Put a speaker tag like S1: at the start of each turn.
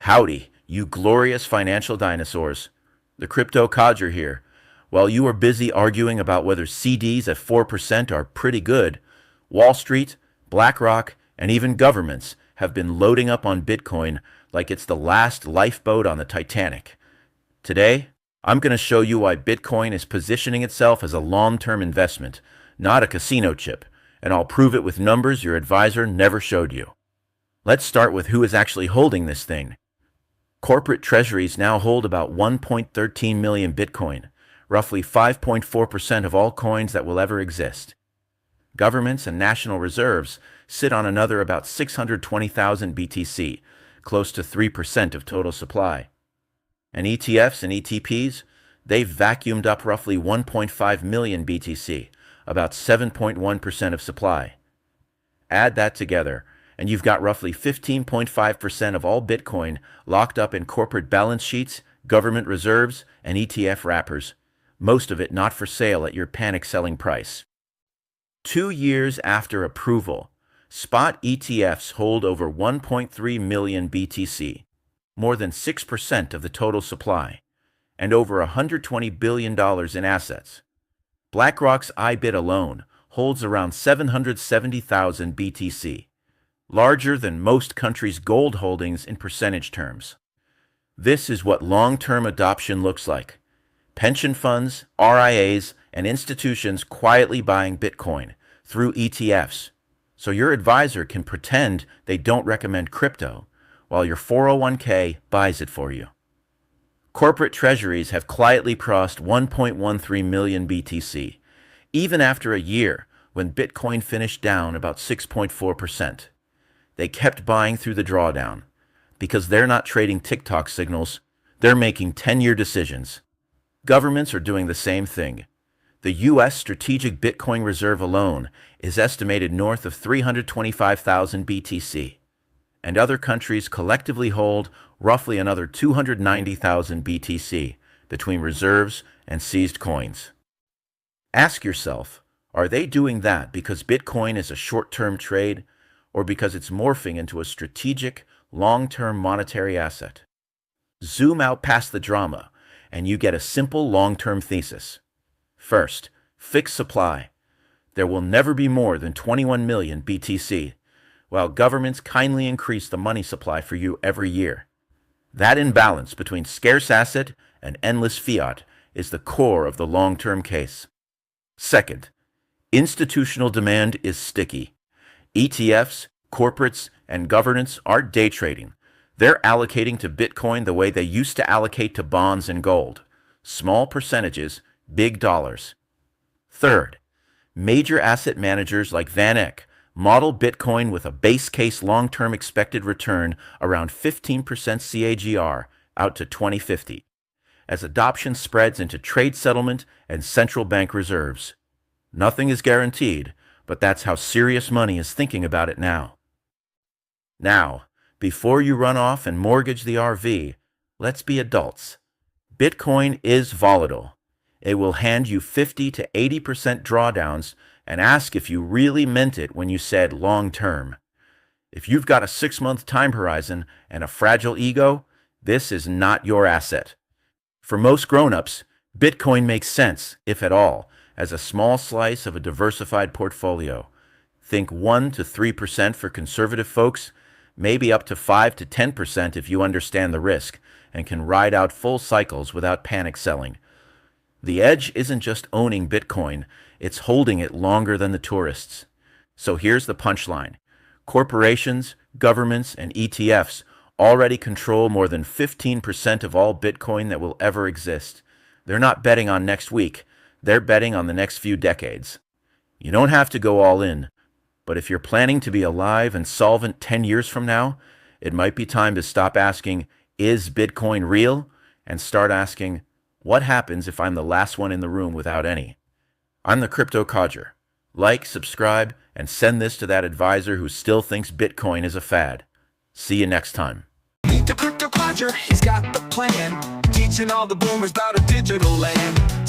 S1: Howdy, you glorious financial dinosaurs. The Crypto Codger here. While you are busy arguing about whether CDs at 4% are pretty good, Wall Street, BlackRock, and even governments have been loading up on Bitcoin like it's the last lifeboat on the Titanic. Today, I'm going to show you why Bitcoin is positioning itself as a long-term investment, not a casino chip, and I'll prove it with numbers your advisor never showed you. Let's start with who is actually holding this thing. Corporate treasuries now hold about 1.13 million Bitcoin, roughly 5.4% of all coins that will ever exist. Governments and national reserves sit on another about 620,000 BTC, close to 3% of total supply. And ETFs and ETPs, they've vacuumed up roughly 1.5 million BTC, about 7.1% of supply. Add that together, and you've got roughly 15.5% of all Bitcoin locked up in corporate balance sheets, government reserves, and ETF wrappers, most of it not for sale at your panic-selling price. 2 years after approval, spot ETFs hold over 1.3 million BTC, more than 6% of the total supply, and over $120 billion in assets. BlackRock's IBIT alone holds around 770,000 BTC, larger than most countries' gold holdings in percentage terms. This is what long-term adoption looks like. Pension funds, RIAs, and institutions quietly buying Bitcoin through ETFs, so your advisor can pretend they don't recommend crypto, while your 401k buys it for you. Corporate treasuries have quietly crossed 1.13 million BTC, even after a year when Bitcoin finished down about 6.4%. They kept buying through the drawdown, because they're not trading TikTok signals, they're making 10-year decisions. Governments are doing the same thing. The U.S. Strategic Bitcoin Reserve alone is estimated north of 325,000 BTC, and other countries collectively hold roughly another 290,000 BTC between reserves and seized coins. Ask yourself, are they doing that because Bitcoin is a short-term trade, or because it's morphing into a strategic, long-term monetary asset? Zoom out past the drama, and you get a simple long-term thesis. First, fixed supply. There will never be more than 21 million BTC, while governments kindly increase the money supply for you every year. That imbalance between scarce asset and endless fiat is the core of the long-term case. Second, institutional demand is sticky. ETFs, corporates, and governments aren't day trading. They're allocating to Bitcoin the way they used to allocate to bonds and gold. Small percentages, big dollars. Third, major asset managers like VanEck model Bitcoin with a base case long-term expected return around 15% CAGR out to 2050, as adoption spreads into trade settlement and central bank reserves. Nothing is guaranteed, but that's how serious money is thinking about it now. Now, before you run off and mortgage the RV, let's be adults. Bitcoin is volatile. It will hand you 50 to 80% drawdowns and ask if you really meant it when you said long-term. If you've got a 6-month time horizon and a fragile ego, this is not your asset. For most grown-ups, Bitcoin makes sense, if at all, as a small slice of a diversified portfolio. Think 1 to 3% for conservative folks, maybe up to 5 to 10% if you understand the risk and can ride out full cycles without panic selling. The edge isn't just owning Bitcoin, it's holding it longer than the tourists. So here's the punchline. Corporations, governments, and ETFs already control more than 15% of all Bitcoin that will ever exist. They're not betting on next week, they're betting on the next few decades. You don't have to go all in, but if you're planning to be alive and solvent 10 years from now, it might be time to stop asking, is Bitcoin real? And start asking, what happens if I'm the last one in the room without any? I'm the Crypto Codger. Like, subscribe, and send this to that advisor who still thinks Bitcoin is a fad. See you next time.
S2: The Crypto Codger, he's got the plan, teaching all the boomers about a digital land.